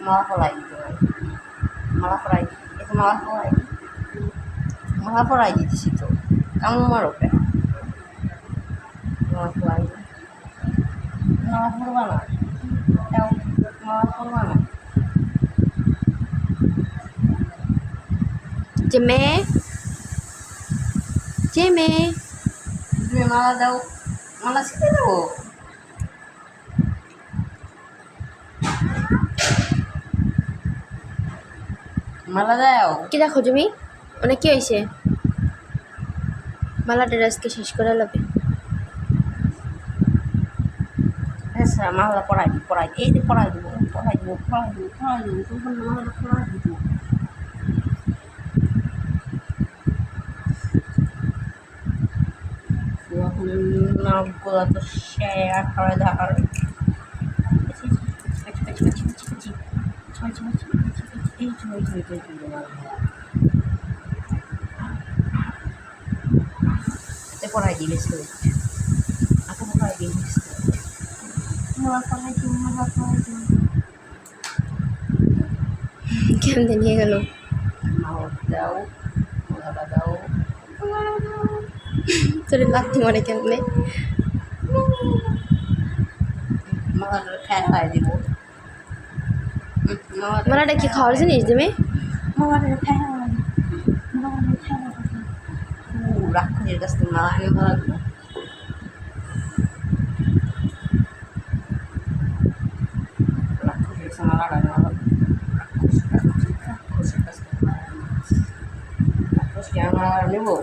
মালা পরাই দিতে হয়, মালা পরাই একটু মালা পরাই দিতেছি তো কামু মারো কেন? মালা পরাই মালা পরবা না, মালা পরবা না। যে মেয়ে তুমি মালা দাও, মালা শিখে দেবো। মালা দাও। কি দেখো তুমি অনেক কি হয়েছে? মালাটা আজকে শেষ করে লাগবে। হ্যাঁ মালা পরাই এই যে পরাই দেবো মালাটা পরাই দিব। নামগুলো তো শেয়ার করে দেখার পড়াই দিবে পড়াই দিবে কেমন নিয়ে গেল? দাও দাও তোর লাত্তি মারে কেমনে? মালাটা খাই দিব। মালাটা কি খাওয়ার জিনিস তুমি? রাক্ষসের কাছ থেকে মালা এনে ভালো লাগবে। রাক্ষসের কাছে মালাটা নেওয়া হবে। রাক্ষসের কাছ থেকে রাক্ষসকে আমরা নেবো।